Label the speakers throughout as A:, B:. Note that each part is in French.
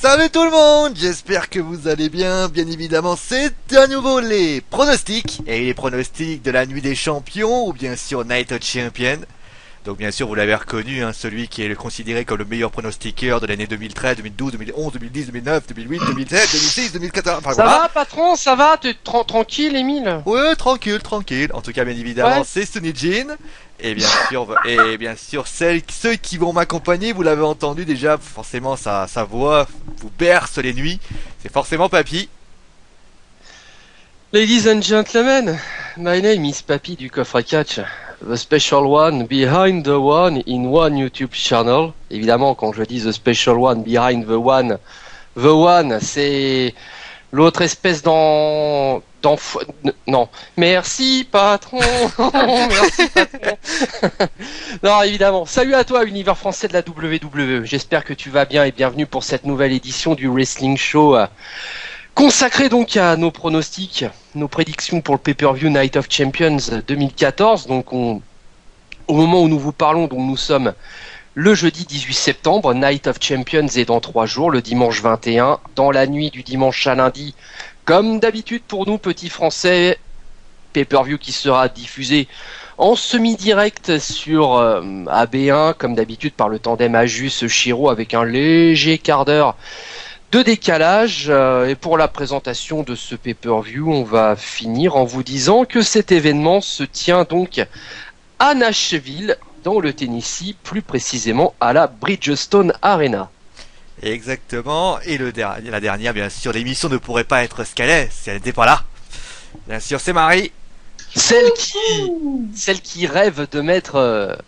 A: Salut tout le monde, j'espère que vous allez bien. Bien évidemment, c'est à nouveau les pronostics. Et les pronostics de la nuit des champions, ou bien sûr Night of Champions. Donc bien sûr, vous l'avez reconnu, hein, celui qui est considéré comme le meilleur pronostiqueur de l'année 2013, 2012, 2011, 2010, 2009, 2008, 2007, 2006, 2014... Enfin,
B: ça
A: voilà.
B: va patron, ça va, t'es tranquille Émile?
A: Ouais, tranquille. En tout cas, bien évidemment,
B: Ouais.
A: c'est Sunny Jean. Et bien sûr, ceux qui vont m'accompagner, vous l'avez entendu déjà, forcément, sa voix vous berce les nuits. C'est forcément Papy.
B: Ladies and gentlemen, my name is Papy du Coffre Catch, the special one behind the one in one YouTube channel. Évidemment, quand je dis the special one behind the one, c'est l'autre espèce non, merci patron, merci patron. Non, évidemment. Salut à toi, univers français de la WWE. J'espère que tu vas bien et bienvenue pour cette nouvelle édition du Wrestling Show. Consacré donc à nos pronostics, nos prédictions pour le pay-per-view Night of Champions 2014. Donc au moment où nous vous parlons, donc nous sommes le jeudi 18 septembre, Night of Champions est dans 3 jours, le dimanche 21, dans la nuit du dimanche à lundi. Comme d'habitude pour nous petits français, pay-per-view qui sera diffusé en semi-direct sur AB1, comme d'habitude par le tandem Ajus-Chiro avec un léger quart d'heure de décalage. Et pour la présentation de ce pay-per-view, on va finir en vous disant que cet événement se tient donc à Nashville, dans le Tennessee, plus précisément à la Bridgestone Arena.
A: Exactement. Et la dernière, bien sûr, l'émission ne pourrait pas être ce qu'elle est si elle n'était pas là. Bien sûr, c'est Marie.
B: Celle qui rêve de mettre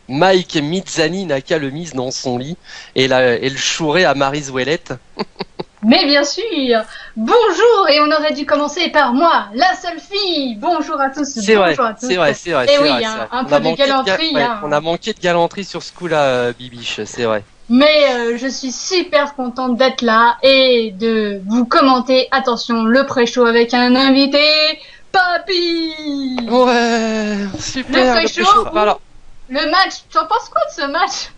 B: Mike Mizani Nakalomise dans son lit et le chourer à Maryse Ouellette.
C: Mais bien sûr. Bonjour, et on aurait dû commencer par moi, la seule fille. Bonjour à tous.
B: C'est vrai.
C: Et oui, un peu de galanterie.
B: On a manqué de galanterie sur ce coup-là, Bibiche, c'est vrai.
C: Mais je suis super contente d'être là et de vous commenter. Attention, le pré-show avec un invité, Papy.
B: Ouais, super.
C: Le pré-show.
B: Voilà.
C: Le match. Tu en penses quoi de ce match?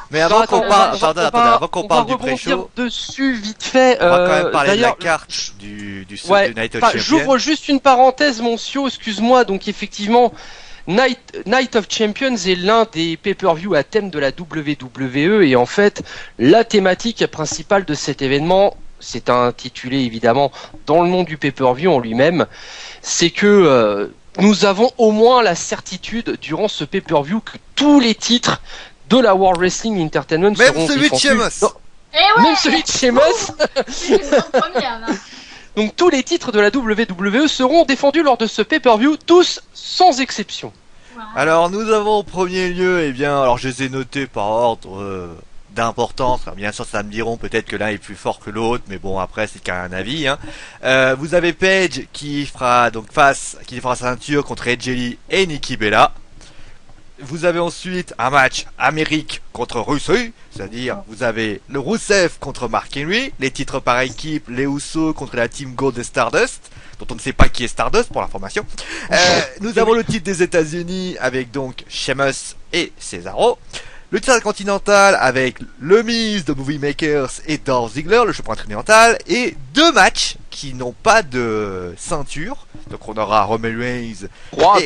A: Mais avant qu'on parle du pré-show,
B: dessus vite fait.
A: on va quand même parler de la carte du Night of Champions.
B: J'ouvre juste une parenthèse, monsieur, excuse-moi. Donc effectivement, Night of Champions est l'un des pay-per-view à thème de la WWE et en fait, la thématique principale de cet événement, c'est intitulé évidemment dans le nom du pay-per-view en lui-même, c'est que nous avons au moins la certitude durant ce pay-per-view que tous les titres de la World Wrestling Entertainment
A: même
B: seront
A: celui de Sheamus.
B: Même celui de Sheamus.
C: C'est une première, là.
B: Donc tous les titres de la WWE seront défendus lors de ce pay-per-view, tous sans exception.
A: Alors nous avons en premier lieu, alors je les ai notés par ordre d'importance. Alors, bien sûr, ça me diront peut-être que l'un est plus fort que l'autre, mais bon après c'est qu'un avis. Hein. Vous avez Paige qui fera sa ceinture contre Edge Lee et Nikki Bella. Vous avez ensuite un match Amérique contre Russie, c'est-à-dire vous avez le Rusev contre Mark Henry, les titres par équipe, les Usos contre la Team Gold et Stardust, dont on ne sait pas qui est Stardust pour l'information. Nous avons le titre des États-Unis avec donc Sheamus et Cesaro. Le titre continental avec le Miz de Movie Makers et Dolph Ziggler, le champion intercontinental, et 2 matchs qui n'ont pas de ceinture. Donc on aura Roman Reigns
B: 3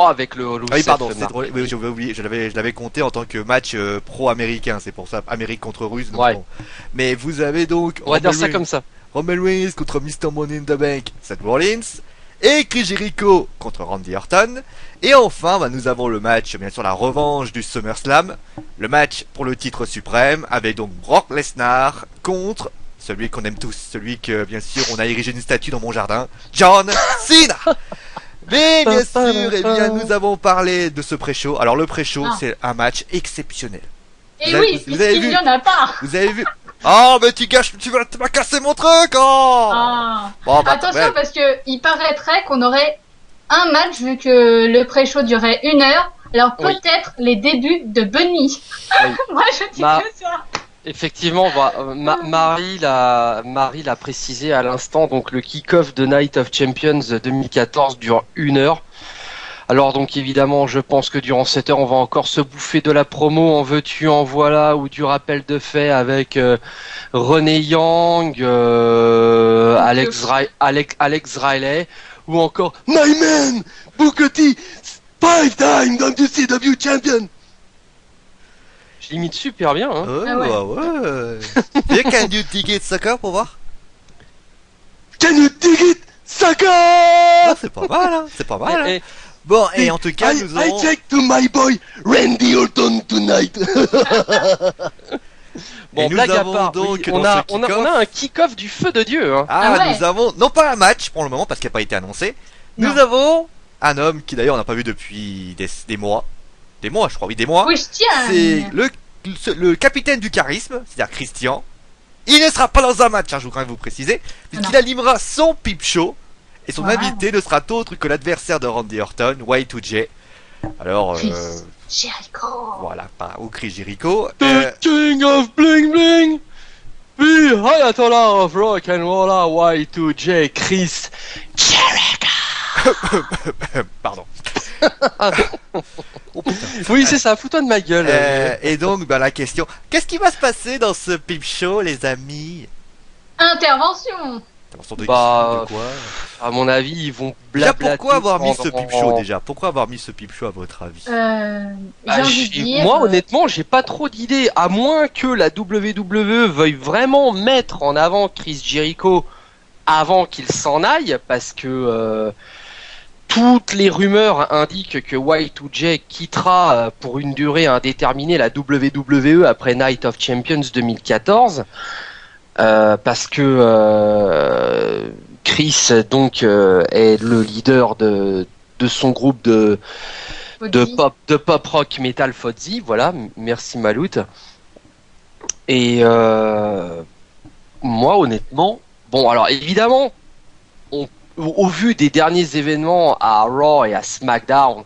B: avec le Rusev.
A: Ah oui, pardon, oui, j'avais oublié, je l'avais compté en tant que match pro-américain, c'est pour ça, Amérique contre Russe.
B: Ouais.
A: Bon. Mais vous avez donc
B: On va dire ça comme ça.
A: Roman Reigns contre Mr. Money in the Bank, Seth Rollins, et Chris Jericho contre Randy Orton. Et enfin, nous avons le match, bien sûr, la revanche du SummerSlam, le match pour le titre suprême, avec donc Brock Lesnar contre celui qu'on aime tous, celui que, bien sûr, on a érigé une statue dans mon jardin, John Cena. Mais bien sûr, nous avons parlé de ce pré-show. Alors le pré-show, c'est un match exceptionnel.
C: Et oui, puisqu'il n'y en a pas.
A: Vous avez vu? Oh, mais tu vas casser mon truc, oh!
C: Bon, attention, parce que il paraîtrait qu'on aurait un match vu que le pré-show durait 1 heure. Alors peut-être les débuts de Bunny. Oui. Moi, je dis que ça.
B: Effectivement, Marie l'a précisé à l'instant, donc le kick-off de Night of Champions 2014 dure 1 heure. Alors donc évidemment, je pense que durant cette heure, on va encore se bouffer de la promo en veux-tu, en voilà, ou du rappel de fait avec René Yang, Alex Riley, ou encore My Man, Booker T, 5-time WCW champion. Je l'imite super bien, hein.
A: Ouais. Can you dig it, sucker, pour voir?
B: Can you dig it, sucker?
A: Ah, c'est pas mal, hein. C'est pas mal. Hein. Bon, et en tout cas, nous aurons...
B: I check to my boy Randy Orton tonight. Bon, blague à part, donc, on a un kick-off du feu de Dieu. Hein.
A: Nous avons, non pas un match pour le moment, parce qu'il n'a pas été annoncé. Non. Nous avons un homme qui d'ailleurs on n'a pas vu depuis des mois. Des mois, je crois, oui, des mois.
C: Oui, je tiens.
A: C'est le capitaine du charisme, c'est-à-dire Christian. Il ne sera pas dans un match, hein, je veux quand même vous préciser, puisqu'il animera son Peep Show. Et son invité ne sera autre que l'adversaire de Randy Orton, Y2J. Alors,
C: Jericho.
A: Voilà, ou Chris Jericho.
B: The King of Bling Bling, the Ayatollah of Rock and Roll, Y2J, Chris Jericho.
A: Pardon. Oh, putain.
B: Oui, c'est ça, fous-toi de ma gueule.
A: Et donc, la question, qu'est-ce qui va se passer dans ce Peep Show, les amis?
C: Intervention.
A: De quoi
B: à mon avis, ils vont
A: blablater. Déjà, pourquoi avoir mis ce Peep Show déjà? Pourquoi avoir mis ce Peep Show à votre avis?
B: Moi, honnêtement, j'ai pas trop d'idées. À moins que la WWE veuille vraiment mettre en avant Chris Jericho avant qu'il s'en aille, parce que toutes les rumeurs indiquent que Y2J quittera pour une durée indéterminée la WWE après Night of Champions 2014. Parce que Chris donc est le leader de son groupe de pop rock metal Fozzy, voilà, merci Maloute. Et moi honnêtement, bon alors évidemment au vu des derniers événements à Raw et à SmackDown,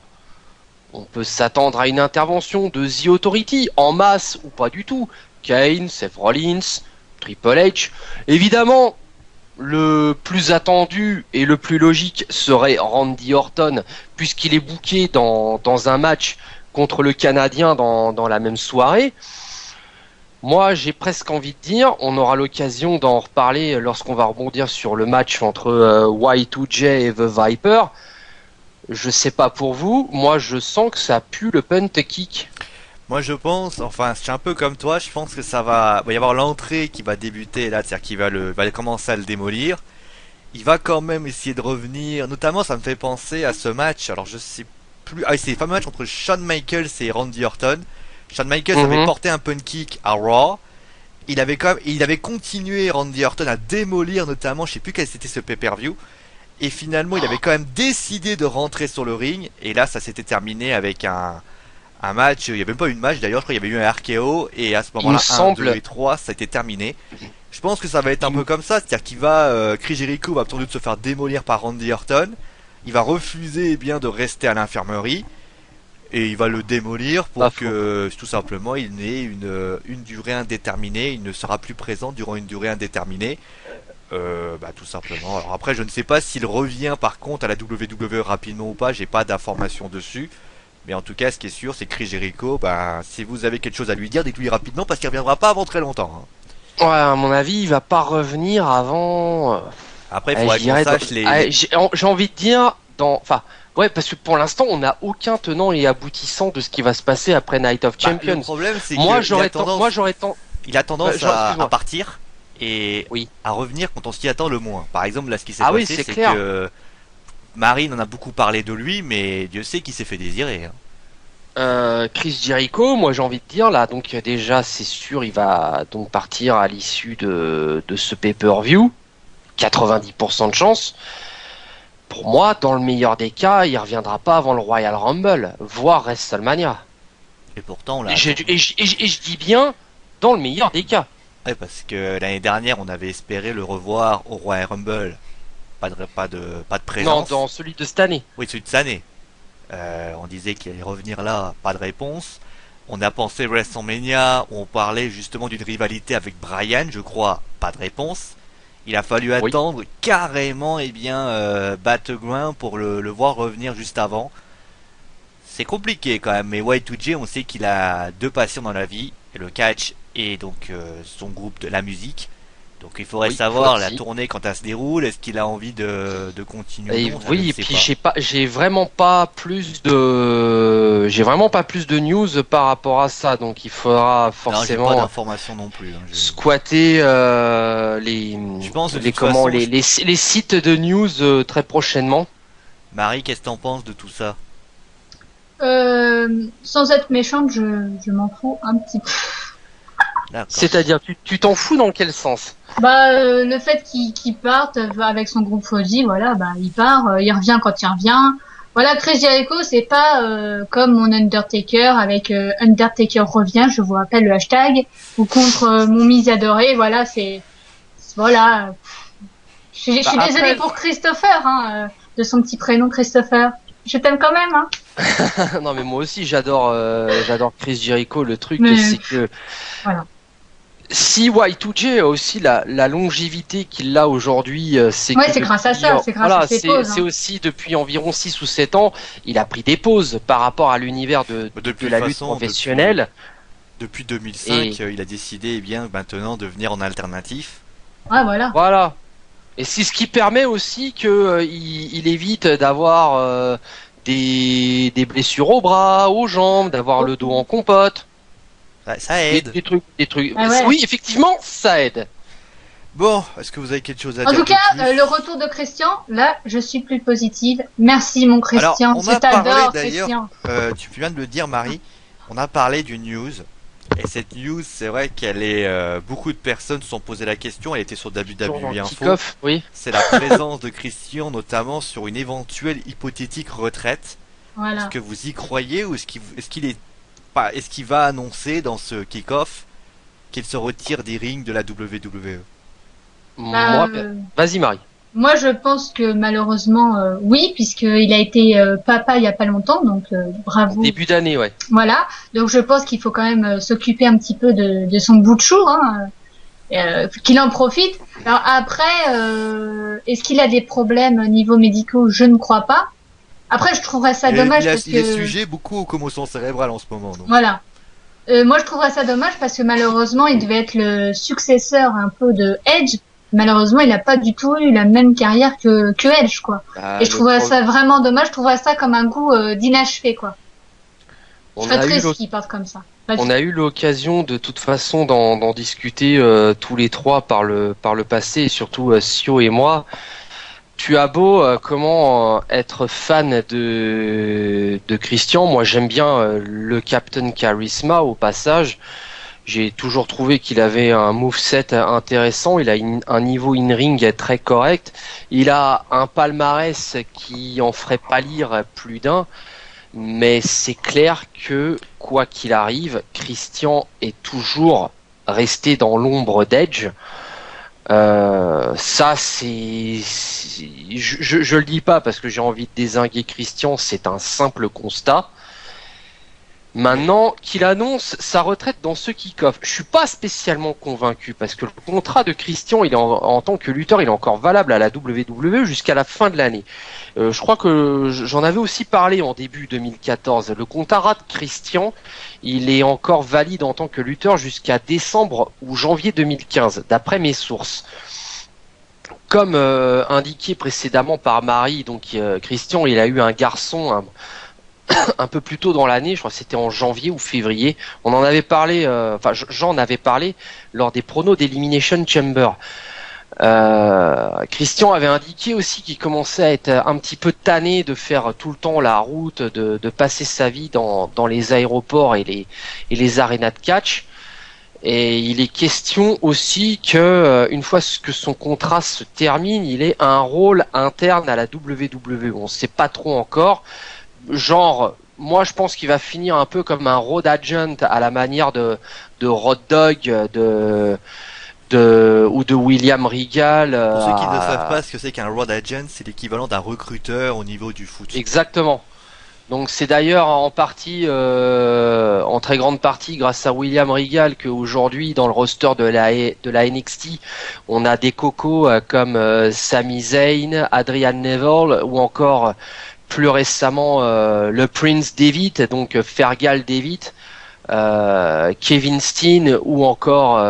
B: on peut s'attendre à une intervention de The Authority en masse ou pas du tout. Kane, Seth Rollins, Triple H. Évidemment, le plus attendu et le plus logique serait Randy Orton, puisqu'il est booké dans un match contre le Canadien dans la même soirée. Moi, j'ai presque envie de dire, on aura l'occasion d'en reparler lorsqu'on va rebondir sur le match entre Y2J et The Viper. Je sais pas pour vous, moi je sens que ça pue le punt kick.
A: Moi je pense, enfin je suis un peu comme toi, je pense que va y avoir l'entrée qui va débuter là, c'est-à-dire qu'il va commencer à le démolir. Il va quand même essayer de revenir, notamment ça me fait penser à ce match, alors je sais plus, c'est le fameux match entre Shawn Michaels et Randy Orton. Shawn Michaels avait porté un punt kick à Raw, il avait continué Randy Orton à démolir notamment, je sais plus quel c'était ce pay-per-view, et finalement il avait quand même décidé de rentrer sur le ring, et là ça s'était terminé avec un match, il n'y avait même pas eu de match d'ailleurs, je crois qu'il y avait eu un RKO, et à ce moment-là, 1, 2 et 3, ça a été terminé. Je pense que ça va être un peu comme ça, c'est-à-dire qu'il Chris Jericho va sans doute se faire démolir par Randy Orton, il va refuser bien de rester à l'infirmerie, et il va le démolir pour que, tout simplement, il n'ait une durée indéterminée, il ne sera plus présent durant une durée indéterminée, tout simplement. Alors après, je ne sais pas s'il revient par contre à la WWE rapidement ou pas, j'ai pas d'informations dessus. Mais en tout cas, ce qui est sûr, c'est que Chris Jericho, si vous avez quelque chose à lui dire, dites-lui rapidement parce qu'il reviendra pas avant très longtemps. Hein.
B: Ouais, à mon avis, il va pas revenir avant.
A: Après, il faudrait qu'on sache les.
B: J'ai envie de dire ouais, parce que pour l'instant, on n'a aucun tenant et aboutissant de ce qui va se passer après Night of Champions.
A: Le problème, c'est
B: il
A: a tendance à partir et à revenir quand on s'y attend le moins. Par exemple, là, ce qui s'est passé, c'est que Marine en a beaucoup parlé de lui, mais Dieu sait qu'il s'est fait désirer.
B: Hein. Chris Jericho, moi j'ai envie de dire là, donc déjà c'est sûr, il va donc partir à l'issue de ce pay-per-view, 90% de chance. Pour moi, dans le meilleur des cas, il reviendra pas avant le Royal Rumble, voire WrestleMania.
A: Et pourtant, là.
B: Et je dis bien dans le meilleur des cas.
A: Ouais, parce que l'année dernière, on avait espéré le revoir au Royal Rumble. Pas de présence.
B: Non, dans celui de cette année.
A: Oui, celui de cette année. On disait qu'il allait revenir là, pas de réponse. On a pensé WrestleMania, où on parlait justement d'une rivalité avec Bryan, je crois, pas de réponse. Il a fallu attendre carrément, Battleground pour le voir revenir juste avant. c'est compliqué quand même. Mais Y2J, on sait qu'il a deux passions dans la vie, le catch et donc son groupe de la musique. Donc il faudrait savoir la tournée quand elle se déroule. Est-ce qu'il a envie de continuer?
B: Oui, et puis j'ai vraiment pas plus de news par rapport à ça. Donc il faudra forcément.
A: Non, j'ai pas d'informations non plus.
B: Squatter les sites de news très prochainement.
A: Marie, qu'est-ce que t'en penses de tout ça?
C: Sans être méchante, je m'en fous un petit peu.
B: C'est-à-dire, tu t'en fous dans quel sens?
C: Le fait qu'il parte avec son groupe Fozzy, voilà, il part, il revient quand il revient. Voilà, Chris Jericho, c'est pas comme mon Undertaker avec Undertaker revient, je vous rappelle le hashtag, ou contre mon Miz adoré, voilà, voilà. Je suis désolée pour Christopher, de son petit prénom Christopher. Je t'aime quand même, hein.
B: Non mais moi aussi j'adore Chris Jericho. Le truc c'est que
C: voilà.
B: Si Y2J a aussi la longévité qu'il a aujourd'hui, c'est
C: grâce à ça, c'est grâce à ses pauses.
B: C'est aussi depuis environ 6 ou 7 ans, il a pris des pauses par rapport à l'univers de la lutte professionnelle.
A: Depuis 2005, il a décidé maintenant de venir en alternatif.
C: Ouais, voilà.
B: Voilà. Et c'est ce qui permet aussi que il évite d'avoir des blessures aux bras, aux jambes, d'avoir le dos en compote.
A: Ça aide.
B: Des trucs.
C: Ah ouais.
B: Oui, effectivement, ça aide.
A: Bon, est-ce que vous avez quelque chose à dire?
C: En tout cas, le retour de Christian, là, je suis plus positive. Merci, mon Christian.
A: Alors, je t'adore, Christian. Tu viens de le dire, Marie. On a parlé d'une news. Et cette news, c'est vrai qu'elle est. Beaucoup de personnes se sont posé la question. Elle était sur WWE Info.
B: Oui.
A: C'est la présence de Christian, notamment sur une éventuelle hypothétique retraite.
C: Voilà.
A: Est-ce que vous y croyez ou est-ce qu'il va annoncer dans ce kick-off qu'il se retire des rings de la WWE?
B: Vas-y Marie.
C: Moi je pense que malheureusement oui, puisqu'il a été papa il y a pas longtemps, donc bravo.
B: Début d'année, ouais.
C: Voilà, donc je pense qu'il faut quand même s'occuper un petit peu de son bout de chou, qu'il en profite. Alors après, est-ce qu'il a des problèmes niveau médicaux? Je ne crois pas. Après, je trouverais ça dommage
A: il est sujet beaucoup aux commotions cérébrales en ce moment. Donc.
C: Voilà. Moi, je trouverais ça dommage parce que malheureusement, il devait être le successeur un peu de Edge. Malheureusement, il n'a pas du tout eu la même carrière que Edge, quoi. Et je trouverais ça vraiment dommage. Je trouverais ça comme un goût d'inachevé, quoi. Je serais triste qu'il parte comme ça.
B: On a eu l'occasion de toute façon d'en discuter tous les trois par le passé, et surtout Sio et moi. Tu as beau comment être fan de Christian, moi j'aime bien le Captain Charisma au passage. J'ai toujours trouvé qu'il avait un moveset intéressant, il a un niveau in-ring très correct, il a un palmarès qui en ferait pâlir plus d'un, mais c'est clair que quoi qu'il arrive, Christian est toujours resté dans l'ombre d'Edge. Ça je le dis pas parce que j'ai envie de dézinguer Christian, c'est un simple constat. Maintenant qu'il annonce sa retraite dans ce kick-off, je suis pas spécialement convaincu parce que le contrat de Christian, il est en tant que lutteur, il est encore valable à la WWE jusqu'à la fin de l'année. Je crois que j'en avais aussi parlé en début 2014. Le contrat de Christian, il est encore valide en tant que lutteur jusqu'à décembre ou janvier 2015, d'après mes sources. Comme indiqué précédemment par Marie, donc Christian, il a eu un garçon un peu plus tôt dans l'année, je crois que c'était en janvier ou février. On en avait parlé, j'en avais parlé lors des pronos d'Elimination Chamber. Christian avait indiqué aussi qu'il commençait à être un petit peu tanné de faire tout le temps la route, de passer sa vie dans les aéroports et les arénas de catch. Et il est question aussi que une fois que son contrat se termine, il ait un rôle interne à la WWE. On ne sait pas trop encore. Genre, moi je pense qu'il va finir un peu comme un road agent à la manière de Road Dogg, ou de William Regal.
A: Pour ceux qui ne savent pas ce que c'est qu'un road agent, c'est l'équivalent d'un recruteur au niveau du foot.
B: Exactement. Donc c'est d'ailleurs en partie, en très grande partie, grâce à William Regal qu'aujourd'hui dans le roster de la NXT, on a des cocos comme Sami Zayn, Adrian Neville ou encore plus récemment le Prince David, donc Fergal David, Kevin Steen ou encore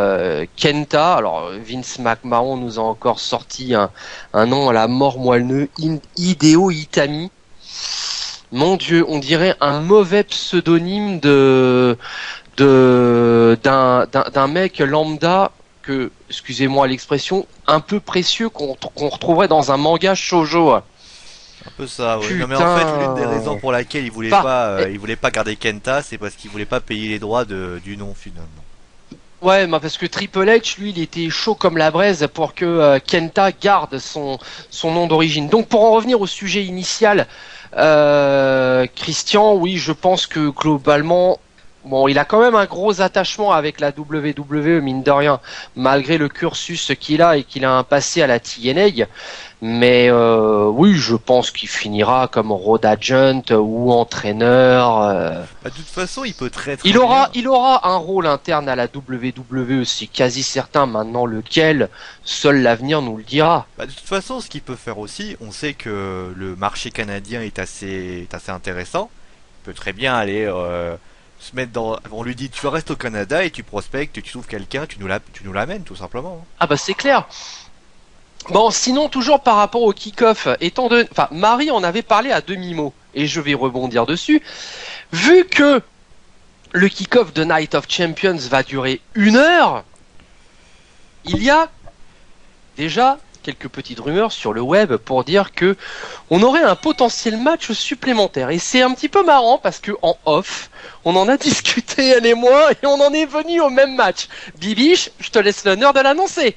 B: Kenta. Alors Vince McMahon nous a encore sorti un nom à la mort moelleux, Hideo Itami. Mon Dieu, on dirait un mauvais pseudonyme d'un mec lambda que, excusez-moi l'expression, un peu précieux qu'on retrouverait dans un manga shoujo.
A: Un peu ça, oui. Non mais en
B: Putain.
A: fait, l'une des raisons pour laquelle il voulait il voulait pas garder Kenta, c'est parce qu'il voulait pas payer les droits du nom finalement.
B: Ouais, mais parce que Triple H, lui, il était chaud comme la braise pour que Kenta garde son nom d'origine. Donc pour en revenir au sujet initial, Christian, oui, je pense que globalement, bon, il a quand même un gros attachement avec la WWE, mine de rien, malgré le cursus qu'il a et qu'il a un passé à la TNA. Mais oui, je pense qu'il finira comme road agent ou entraîneur.
A: Bah, de toute façon, il peut très
B: Il aura un rôle interne à la WWE, c'est quasi certain. Maintenant, lequel, seul l'avenir nous le dira.
A: Bah, de toute façon, ce qu'il peut faire aussi, on sait que le marché canadien est assez intéressant. Il peut très bien aller se mettre dans. On lui dit, tu restes au Canada et tu prospectes, tu trouves quelqu'un, tu nous l'amènes tout simplement.
B: Ah bah c'est clair. Bon, sinon, toujours par rapport au kick-off, Marie en avait parlé à demi-mot, et je vais rebondir dessus. Vu que le kick-off de Night of Champions va durer 1 heure, il y a déjà quelques petites rumeurs sur le web pour dire que on aurait un potentiel match supplémentaire. Et c'est un petit peu marrant parce que en off, on en a discuté, elle et moi, et on en est venu au même match. Bibiche, je te laisse l'honneur de l'annoncer.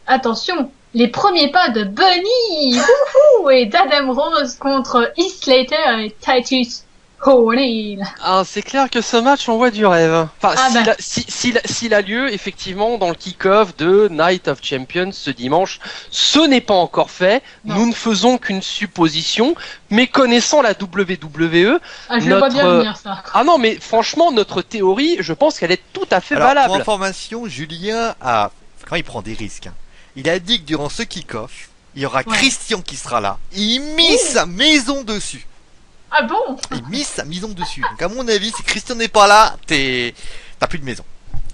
C: Attention, les premiers pas de Bunny wouhou, et d'Adam Rose contre Heath Slater et Titus O'Neil.
B: Ah, c'est clair que ce match envoie du rêve. Enfin,
C: Ah
B: s'il a lieu effectivement dans le kick-off de Night of Champions ce dimanche, ce n'est pas encore fait.
C: Non.
B: Nous ne faisons qu'une supposition, mais connaissant la WWE,
C: je le vois bien venir ça.
B: Ah non, mais franchement, notre théorie, je pense qu'elle est tout à fait
A: Alors,
B: valable.
A: pour information, Julien a. Quand il prend des risques, hein. Il a dit que durant ce kick-off, il y aura Christian qui sera là. Il mise sa maison dessus.
C: Ah bon?
A: Il mise sa maison dessus. Donc à mon avis, si Christian n'est pas là, t'as plus de maison.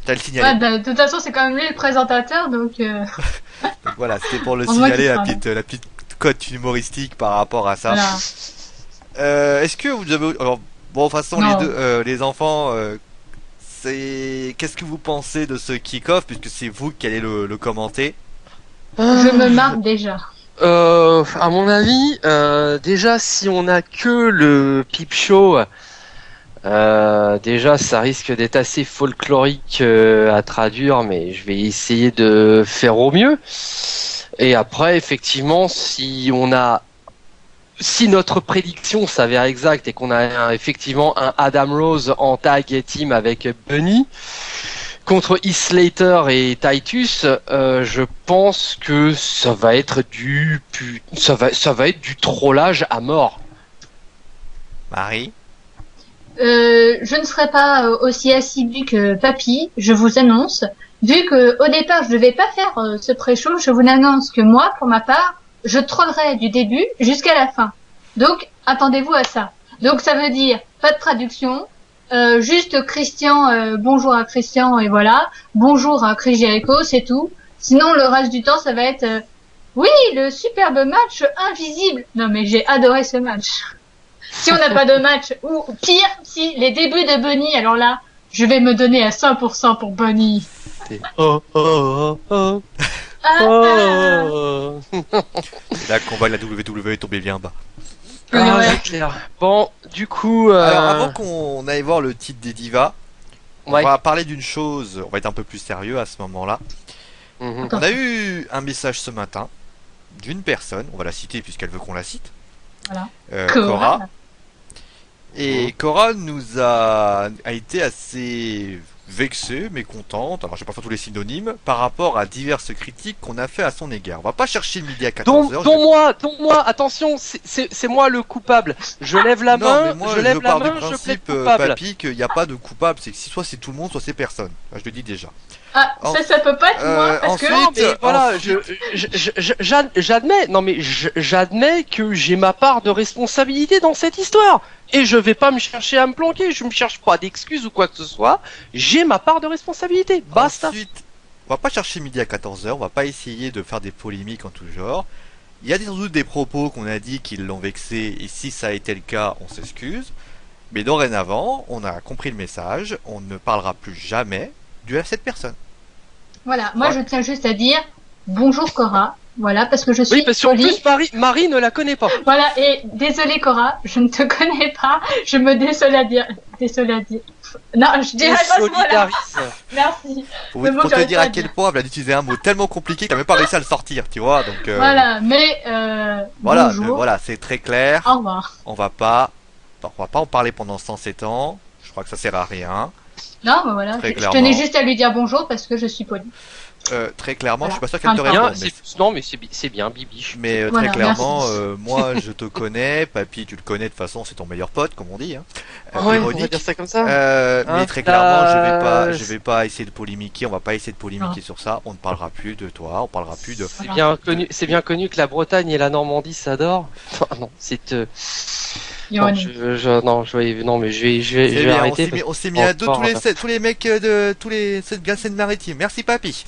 A: T'as le signalé.
C: Ouais, bah, de toute façon, c'est quand même lui le présentateur, donc.
A: Donc voilà, c'était pour le
C: On voit
A: signaler,
C: qu'il sera
A: la petite cote humoristique par rapport à ça.
C: Voilà.
A: Est-ce que vous avez. Alors, bon, de toute façon,
C: Non.
A: les deux, les enfants, qu'est-ce que vous pensez de ce kick-off, puisque c'est vous qui allez le commenter?
C: Je me marre déjà.
B: À mon avis, déjà si on a que le peep show, déjà ça risque d'être assez folklorique à traduire, mais je vais essayer de faire au mieux. Et après, effectivement, si notre prédiction s'avère exacte et qu'on a effectivement un Adam Rose en tag team avec Bunny contre Heath Slater et Titus, je pense que ça va être du trollage à mort.
A: Marie?
C: Je ne serai pas aussi assidue que Papy, je vous annonce. Vu que au départ je devais pas faire ce pré-show, je vous annonce que moi, pour ma part, je trollerai du début jusqu'à la fin. Donc, attendez-vous à ça. Donc, ça veut dire pas de traduction, juste Christian, bonjour à Christian et voilà, bonjour à Chris Jericho, c'est tout. Sinon, le reste du temps, ça va être oui, le superbe match invisible. Non, mais j'ai adoré ce match. Si on n'a pas de match, ou pire, si les débuts de Bunny, alors là, je vais me donner à 100% pour Bunny.
B: Oh oh oh
C: Ah,
B: oh.
A: Là, le combat de la WWE est tombé bien bas.
B: Ah,
C: Ouais.
B: c'est clair. Bon, du coup,
A: Alors, avant qu'on aille voir le titre des divas, on
B: ouais.
A: va parler d'une chose, on va être un peu plus sérieux à ce moment-là.
B: Mhm.
A: On a eu un message ce matin d'une personne, on va la citer puisqu'elle veut qu'on la cite.
C: Voilà.
A: Cora. Et Cora nous a été assez vexée, mécontente, alors je vais pas faire tous les synonymes, par rapport à diverses critiques qu'on a fait à son égard. On va pas chercher midi à 14h.
B: Dont moi, attention, c'est moi le coupable. Je lève la main,
A: mais moi,
B: je lève la
A: pars
B: main,
A: du
B: je plaide
A: principe,
B: coupable.
A: Papy, qu'il n'y a pas de coupable, c'est que soit c'est tout le monde, soit c'est personne. Je le dis déjà.
C: Ah, ça peut pas être moi, parce
A: ensuite,
C: que...
B: Non, mais voilà, j'admets, non mais j'admets que j'ai ma part de responsabilité dans cette histoire. Et je vais pas me chercher à me planquer, je me cherche pas d'excuses ou quoi que ce soit. J'ai ma part de responsabilité, basta.
A: Ensuite, on va pas chercher midi à 14h, on va pas essayer de faire des polémiques en tout genre. Il y a sans doute des propos qu'on a dit qui l'ont vexé, et si ça a été le cas, on s'excuse. Mais dorénavant, on a compris le message, on ne parlera plus jamais de cette personne.
C: Voilà, moi je tiens juste à dire bonjour Cora, voilà, parce que je suis
B: Oui, parce qu'en
C: polie.
B: plus Marie ne la connaît pas.
C: Voilà, et désolée Cora, je ne te connais pas, je me désolidarise. Non, je dirais pas ce mot-là.
B: Désolidarise.
C: Merci.
A: Pour
C: Le mot
A: te
C: que j'arrive
A: dire
C: pas
A: à
C: à
A: quel
C: dire.
A: point elle a utilisé un mot tellement compliqué qu'il n'a même pas réussi à le sortir, tu vois. Donc
C: Voilà, mais
A: voilà,
C: bonjour,
A: voilà, c'est très clair.
C: au revoir.
A: On va pas en parler pendant 107 ans. Je crois que ça sert à rien.
C: Non, mais voilà,
A: Très
C: je
A: clairement.
C: tenais juste à lui dire bonjour parce que je suis polie.
A: Très clairement,
C: Voilà.
A: je suis pas sûr qu'elle te
C: Bien,
A: réponde.
B: Bien, non mais c'est bien, bibiche.
A: Mais
C: Voilà,
A: très clairement,
C: merci.
A: moi je te connais, Papy tu le connais de toute façon, c'est ton meilleur pote comme on dit. Hein.
B: Ouais, on va
A: ironique.
B: dire ça comme ça.
A: Mais
B: Hein,
A: très clairement,
B: là,
A: je vais pas essayer de polémiquer, on va pas essayer de polémiquer sur ça. On ne parlera plus de toi, on parlera plus de.
B: C'est bien connu que la Bretagne et la Normandie s'adorent. Enfin, non, c'est non,
C: Ironie.
B: je vais
A: bien,
B: arrêter.
A: on s'est mis à dos tous les mecs de tous les Seine-Maritime. Merci Papy.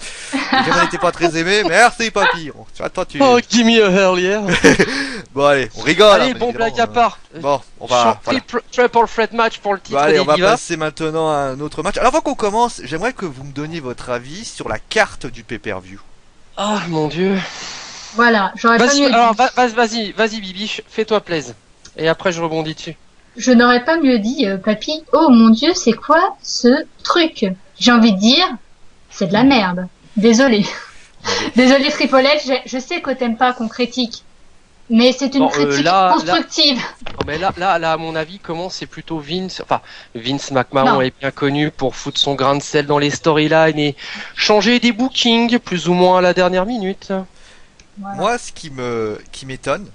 A: On n'était pas très aimé. Merci Papy. Toi tu.
B: Oh, give me a hell yeah.
A: Bon allez, on rigole.
B: Allez,
A: hein,
B: bon
A: évidemment,
B: blague à part.
A: Bon, on va. Voilà.
B: Triple threat match pour le titre
A: Bon, allez,
B: des
A: on va
B: Divas.
A: passer maintenant à un autre match. Alors avant qu'on commence, j'aimerais que vous me donniez votre avis sur la carte du pay-per-view.
B: Ah mon dieu.
C: Voilà, j'aurais pas
B: Vas-y,
C: mieux
B: alors
C: dit.
B: vas-y Bibiche, fais-toi plaisir. Et après je rebondis dessus.
C: Je n'aurais pas mieux dit, papy. Oh mon Dieu, c'est quoi ce truc? J'ai envie de dire, c'est de la merde. Désolé. Désolé Triple H, je sais que t'aimes pas qu'on critique. Mais c'est une critique constructive.
B: Non, mais là, à mon avis, c'est plutôt Vince. Enfin, Vince McMahon est bien connu pour foutre son grain de sel dans les storylines et changer des bookings plus ou moins à la dernière minute.
C: Voilà.
A: Moi, ce qui m'étonne,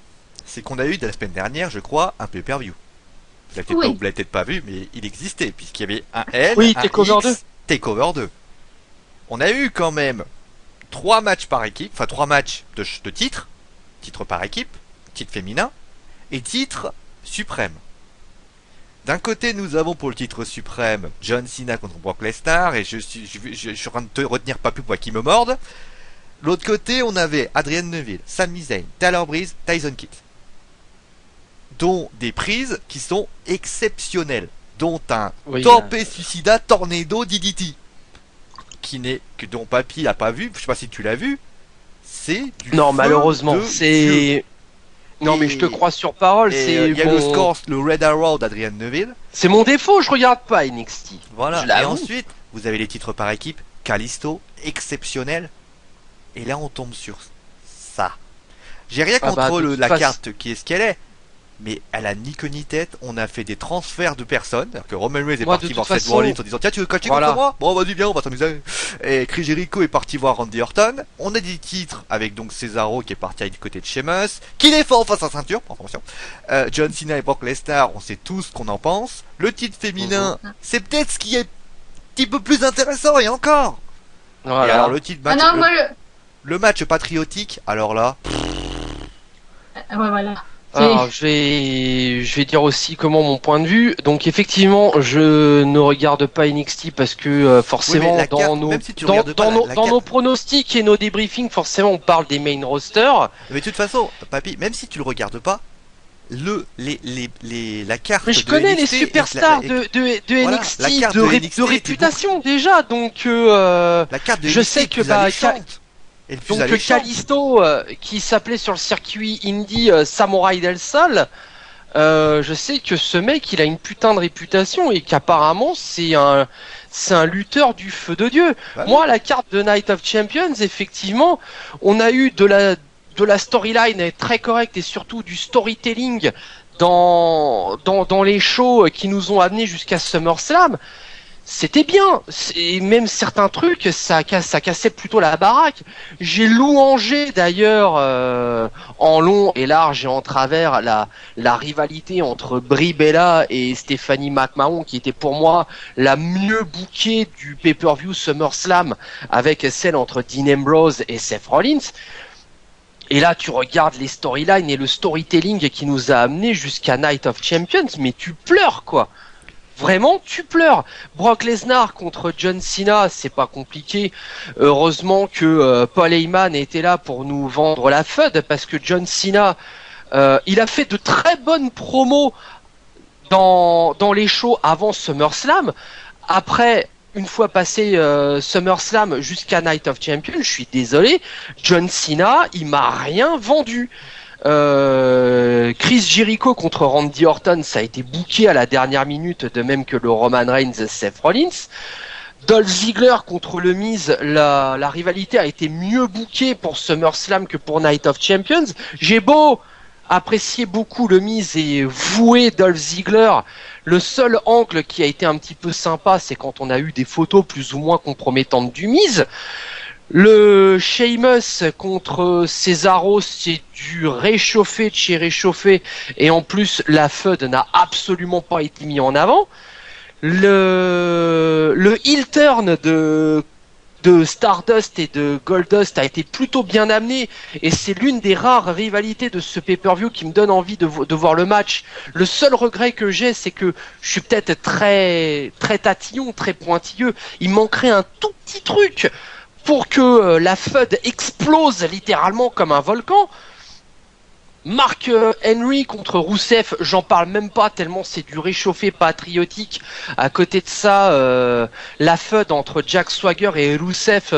A: c'est qu'on a eu de la semaine dernière, je crois, un pay-per-view. Vous l'avez peut-être pas vu, mais il existait, puisqu'il y avait un L, un
B: Takeover
A: X,
B: 2.
A: Takeover 2. On a eu quand même 3 matchs par équipe, enfin 3 matchs de titre par équipe, titre féminin, et titre suprême. D'un côté, nous avons pour le titre suprême John Cena contre Brock Lesnar, et je suis en train de te retenir pas plus pour qu'il me morde. L'autre côté, on avait Adrian Neville, Sami Zayn, Tyler Breeze, Tyson Kidd. Dont des prises qui sont exceptionnelles. Dont un Torpé Suicida Tornado DDT. Dont Papy n'a pas vu, je sais pas si tu l'as vu. C'est du
B: Non,
A: feu
B: malheureusement,
A: de
B: c'est...
A: Dieu.
B: Non, mais je te crois sur parole, c'est...
A: Il y a le score, le Red Arrow d'Adrian Neville.
B: C'est mon défaut, je regarde pas NXT.
A: Voilà, et ensuite, vous avez les titres par équipe. Kalisto, exceptionnel. Et là, on tombe sur ça. J'ai rien contre la carte qui est ce qu'elle est. Mais elle a ni queue ni tête. On a fait des transferts de personnes. C'est-à-dire que Roman Reigns est parti voir Seth Rollins en disant tiens, tu veux coacher contre moi? Bon, vas-y, viens, on va s'amuser. Et Chris Jericho est parti voir Randy Orton. On a des titres avec donc Cesaro qui est parti du côté de Sheamus, qui défend face à ceinture, pour information. John Cena et Brock Lesnar, on sait tous ce qu'on en pense. Le titre féminin, c'est peut-être ce qui est un petit peu plus intéressant, et encore.
B: Voilà.
A: Et alors le titre match,
C: le
A: match patriotique, alors là.
C: Ouais, voilà.
B: Alors, je vais dire aussi comment mon point de vue. Donc effectivement, je ne regarde pas NXT parce que forcément dans nos pronostics et nos débriefings, forcément on parle des main rosters.
A: Mais de toute façon, Papy, même si tu le regardes pas, la carte.
B: Mais je connais les superstars de NXT de réputation déjà, donc
A: la carte de
B: je
A: NXT
B: sais que donc Kalisto qui s'appelait sur le circuit indie Samurai del Sol, je sais que ce mec il a une putain de réputation et qu'apparemment c'est un lutteur du feu de Dieu. Ouais. Moi la carte de Night of Champions, effectivement, on a eu de la storyline très correcte et surtout du storytelling dans les shows qui nous ont amenés jusqu'à SummerSlam. c'était bien. Et même certains trucs, ça cassait plutôt la baraque. J'ai louangé d'ailleurs en long et large et en travers la rivalité entre Brie Bella et Stephanie McMahon, qui était pour moi la mieux bookée du pay-per-view SummerSlam, avec celle entre Dean Ambrose et Seth Rollins. Et là, tu regardes les storylines et le storytelling qui nous a amené jusqu'à Night of Champions, mais tu pleures, quoi. Vraiment, tu pleures. Brock Lesnar contre John Cena, c'est pas compliqué. Heureusement que Paul Heyman était là pour nous vendre la FUD, parce que John Cena, il a fait de très bonnes promos dans les shows avant SummerSlam. Après, une fois passé SummerSlam jusqu'à Night of Champions, je suis désolé, John Cena, il m'a rien vendu. Chris Jericho contre Randy Orton, ça a été booké à la dernière minute, de même que le Roman Reigns Seth Rollins. Dolph Ziggler contre le Miz, la rivalité a été mieux bookée pour SummerSlam que pour Night of Champions. J'ai beau apprécier beaucoup le Miz et vouer Dolph Ziggler, le seul angle qui a été un petit peu sympa, c'est quand on a eu des photos plus ou moins compromettantes du Miz. Le Sheamus contre Cesaro, c'est du réchauffé de chez réchauffé, et en plus la FUD n'a absolument pas été mis en avant. Le heel turn de Stardust et de Goldust a été plutôt bien amené, et c'est l'une des rares rivalités de ce pay-per-view qui me donne envie de voir le match. Le seul regret que j'ai, c'est que je suis peut-être très tatillon, très pointilleux. Il manquerait un tout petit truc pour que la FUD explose littéralement comme un volcan. Mark Henry contre Rusev, j'en parle même pas tellement c'est du réchauffé patriotique. À côté de ça, la FUD entre Jack Swagger et Rusev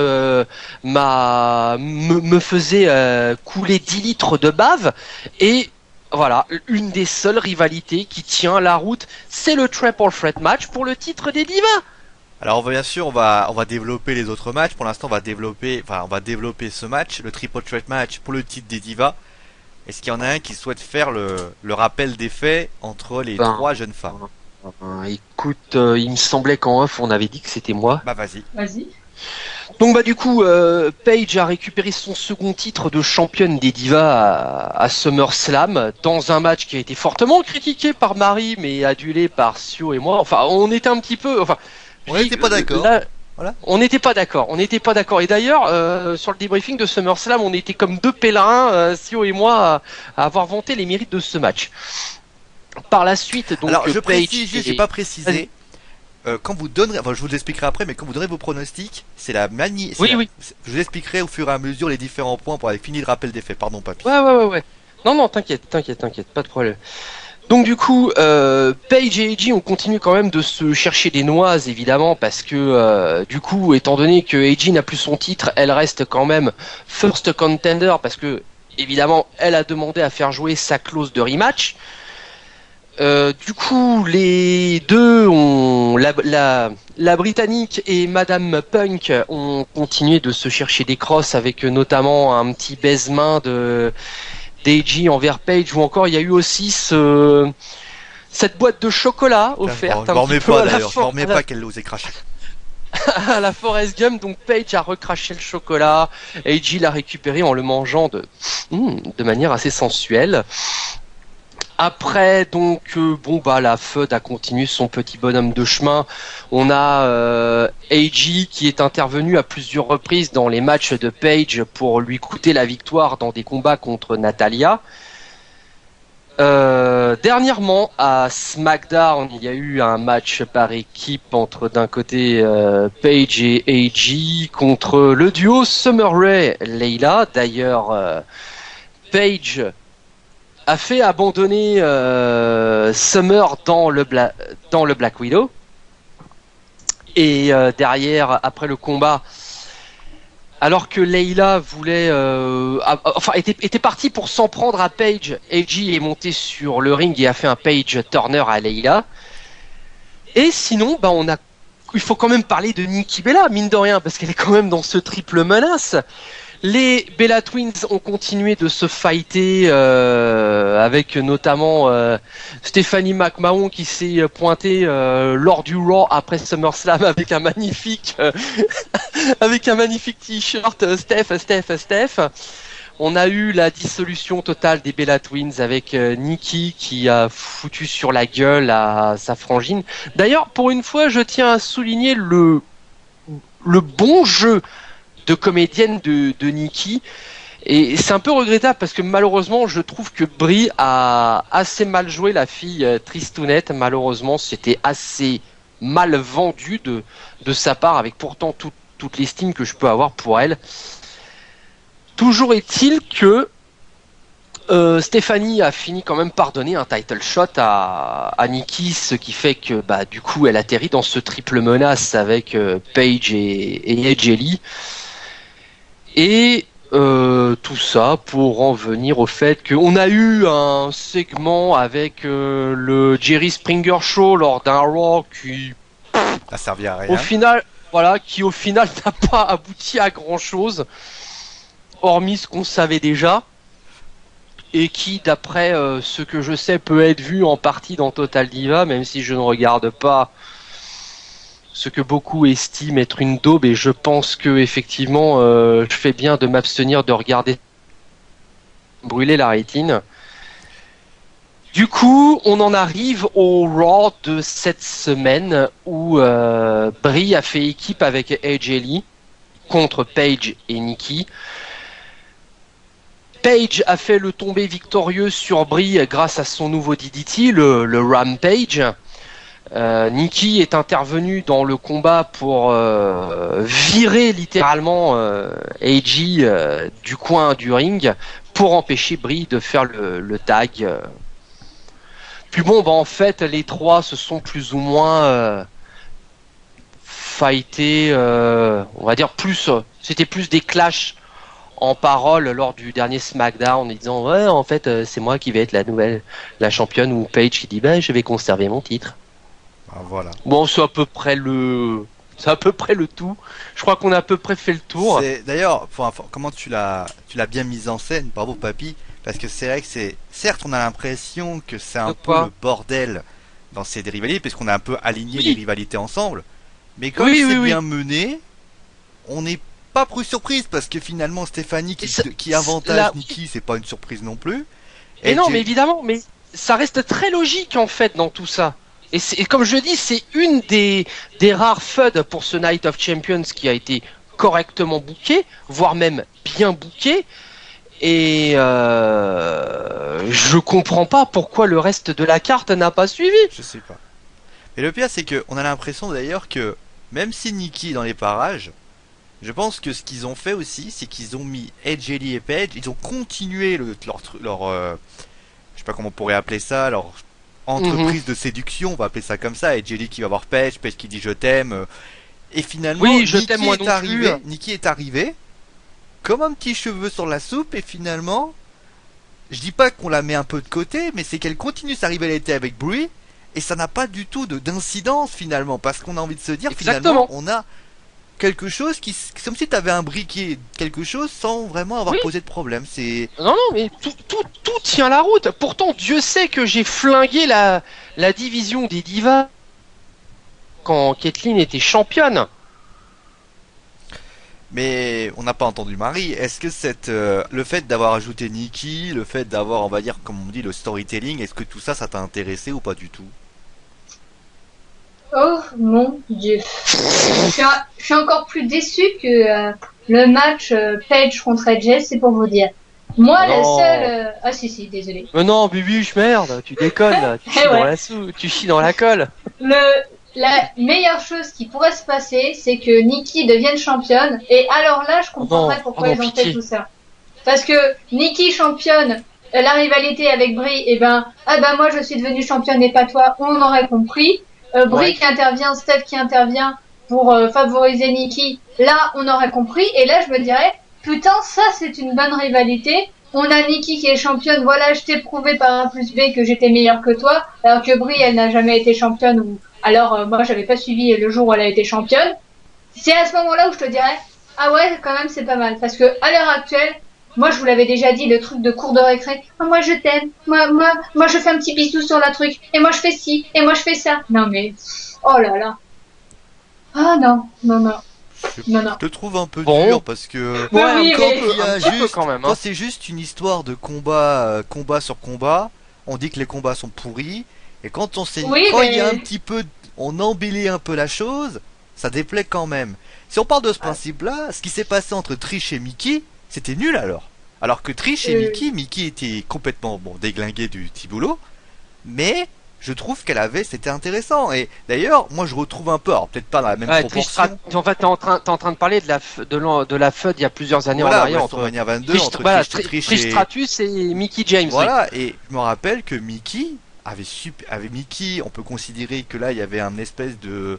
B: me faisait couler 10 litres de bave. Et voilà, une des seules rivalités qui tient la route, c'est le Triple Threat match pour le titre des Divas.
A: Alors bien sûr, on va développer les autres matchs. Pour l'instant, on va développer ce match, le Triple Threat match pour le titre des Divas. Est-ce qu'il y en a un qui souhaite faire le rappel des faits entre les trois jeunes femmes?
B: Écoute, il me semblait qu'en off, on avait dit que c'était moi.
A: Bah vas-y.
B: Donc bah du coup, Paige a récupéré son second titre de championne des Divas à SummerSlam, dans un match qui a été fortement critiqué par Marie, mais adulé par Sio et moi. Enfin, on était un petit peu...
A: On n'était pas d'accord.
B: Voilà. On n'était pas d'accord. Et d'ailleurs, sur le débriefing de SummerSlam, on était comme deux pèlerins, Sio et moi, à avoir vanté les mérites de ce match. Par la suite, donc...
A: Alors, je précise, j'ai pas précisé. Quand vous donnerez, je vous l'expliquerai après, mais quand vous donnerez vos pronostics, c'est la manie.
B: Oui.
A: Je vous expliquerai au fur et à mesure les différents points pour aller finir le rappel des faits. Pardon, papy.
B: Ouais. Non, t'inquiète, pas de problème. Donc du coup, Paige et AJ ont continué quand même de se chercher des noises, évidemment, parce que du coup, étant donné que AJ n'a plus son titre, elle reste quand même first contender, parce que évidemment, elle a demandé à faire jouer sa clause de rematch. Du coup, les deux ont la Britannique et Madame Punk ont continué de se chercher des crosses, avec notamment un petit baise-main d'AJ envers Paige, ou encore il y a eu aussi cette boîte de chocolat offerte.
A: Je m'en remets pas d'ailleurs, je m'en remets pas qu'elle l'osait cracher.
B: À la Forrest Gump, donc Paige a recraché le chocolat, AJ l'a récupéré en le mangeant de manière assez sensuelle. Après, donc, la FUD a continué son petit bonhomme de chemin. On a AJ qui est intervenu à plusieurs reprises dans les matchs de Paige pour lui coûter la victoire dans des combats contre Natalya. Dernièrement, à SmackDown, il y a eu un match par équipe entre d'un côté Paige et AJ contre le duo Summer Rae Layla. D'ailleurs, Paige a fait abandonner Summer dans le Black Widow. Et derrière, après le combat, alors que Layla voulait, était partie pour s'en prendre à Paige, AJ est monté sur le ring et a fait un Paige Turner à Layla. Et sinon, il faut quand même parler de Nikki Bella, mine de rien, parce qu'elle est quand même dans ce triple menace. Les Bella Twins ont continué de se fighter avec notamment Stephanie McMahon qui s'est pointée lors du Raw après SummerSlam avec un magnifique t-shirt Steph. On a eu la dissolution totale des Bella Twins avec Nikki qui a foutu sur la gueule à sa frangine. D'ailleurs, pour une fois, je tiens à souligner le bon jeu de comédienne de Nikki. Et c'est un peu regrettable parce que malheureusement, je trouve que Brie a assez mal joué la fille tristounette. Malheureusement, c'était assez mal vendu de sa part, avec pourtant toute l'estime que je peux avoir pour elle. Toujours est-il que Stéphanie a fini quand même par donner un title shot à Nikki, ce qui fait que du coup elle atterrit dans ce triple menace avec Paige et Edge Ellie. Et tout ça pour en venir au fait qu'on a eu un segment avec le Jerry Springer Show lors d'un Raw qui
A: Ça servi à rien.
B: au final n'a pas abouti à grand chose. Hormis ce qu'on savait déjà, et qui, d'après ce que je sais, peut être vu en partie dans Total Diva, même si je ne regarde pas ce que beaucoup estiment être une daube, et je pense que effectivement, je fais bien de m'abstenir de regarder brûler la rétine. Du coup, on en arrive au Raw de cette semaine où Brie a fait équipe avec Edge Ellie contre Paige et Nikki. Paige a fait le tombé victorieux sur Brie grâce à son nouveau DDT, le Rampage. Nikki est intervenue dans le combat pour virer littéralement AJ du coin du ring pour empêcher Brie de faire le tag. Puis bon, en fait, les trois se sont plus ou moins fightés, on va dire plus, c'était plus des clashs en parole lors du dernier SmackDown en disant ouais en fait c'est moi qui vais être la championne, ou Paige qui dit je vais conserver mon titre.
A: Voilà.
B: Bon, c'est à peu près le tout. Je crois qu'on a à peu près fait le tour.
A: D'ailleurs, comment tu l'as bien mise en scène, bravo papy, parce que c'est vrai que certes on a l'impression que c'est un peu le bordel dans ces rivalités, parce qu'on a un peu aligné les rivalités ensemble, mais comme c'est bien mené, on n'est pas pris surprise, parce que finalement Stéphanie qui avantage Nikki, c'est pas une surprise non plus.
B: Et non, mais évidemment, mais ça reste très logique en fait dans tout ça. Et comme je dis, c'est une des rares FUD pour ce Night of Champions qui a été correctement booké, voire même bien booké. Et je comprends pas pourquoi le reste de la carte n'a pas suivi.
A: Je sais pas. Mais le pire, c'est que on a l'impression d'ailleurs que même si Nikki est dans les parages, je pense que ce qu'ils ont fait aussi, c'est qu'ils ont mis Edge, Ellie et Paige, ils ont continué leur je sais pas comment on pourrait appeler ça, leur entreprise de séduction, on va appeler ça comme ça. Edge Ellie qui va voir Paige qui dit je t'aime, et finalement Nikki est arrivé comme un petit cheveu sur la soupe, et finalement, je dis pas qu'on la met un peu de côté, mais c'est qu'elle continue sa rivalité avec Brie, et ça n'a pas du tout d'incidence finalement, parce qu'on a envie de se dire finalement on a quelque chose qui, comme si t'avais un briquet, quelque chose sans vraiment avoir posé de problème.
B: Non, mais tout tient la route. Pourtant, Dieu sait que j'ai flingué la division des divas quand Kathleen était championne.
A: Mais on n'a pas entendu Marie. Est-ce que le fait d'avoir ajouté Nikki, le fait d'avoir, on va dire, comme on dit, le storytelling, est-ce que tout ça t'a intéressé ou pas du tout?
C: Oh mon Dieu. Je suis encore plus déçue que le match Paige contre Edge, c'est pour vous dire. Moi, la seule... Ah si, désolé.
B: Mais non, Bibiche, merde, tu déconnes, tu chies dans la colle.
C: La meilleure chose qui pourrait se passer, c'est que Nikki devienne championne, et alors là, je comprendrais pourquoi ils ont fait tout ça. Parce que Nikki championne, la rivalité avec Brie, moi je suis devenue championne et pas toi, on aurait compris. Brie qui intervient, Steph qui intervient pour favoriser Nikki, là on aurait compris, et là je me dirais, putain, ça c'est une bonne rivalité. On a Nikki qui est championne, voilà, je t'ai prouvé par A plus B que j'étais meilleure que toi, alors que Brie elle n'a jamais été championne, ou alors moi j'avais pas suivi le jour où elle a été championne. C'est à ce moment-là où je te dirais, Ah ouais, quand même, c'est pas mal. Parce que à l'heure actuelle, moi, je vous l'avais déjà dit, le truc de cours de récré. Ah, moi, je t'aime. Moi, je fais un petit bisou sur la truc. Et moi, je fais ci. Et moi, je fais ça. Non, mais, oh là là. Ah non, non, non, non,
A: Je
C: non.
A: te trouve un peu
B: Bon.
A: dur parce que
C: Mais
B: Ouais,
C: oui,
A: quand
C: mais...
A: il y a
B: un petit peu
A: juste,
B: quand même.
A: quand
B: Hein.
A: c'est juste une histoire de combat, combat sur combat, on dit que les combats sont pourris. Et quand
C: Oui,
A: quand il y a un
C: mais...
A: petit peu, on embellit un peu la chose, ça déplaît quand même. Si on parle de ce principe-là, ce qui s'est passé entre Trish et Mickey, c'était nul alors. Alors que Trish et Mickey était complètement bon déglingués du petit boulot, mais je trouve c'était intéressant. Et d'ailleurs, moi je retrouve un peu, alors peut-être pas dans la même
B: Ouais,
A: proportion.
B: En fait, t'es en train de parler de de la FUD il y a plusieurs années en
A: Voilà,
B: arrière entre
A: WrestleMania 22 entre Trish
B: Trish
A: et
B: Stratus et Mickey James. Oui.
A: voilà. Et je me rappelle que Mickey avait Mickey. On peut considérer que là il y avait un espèce de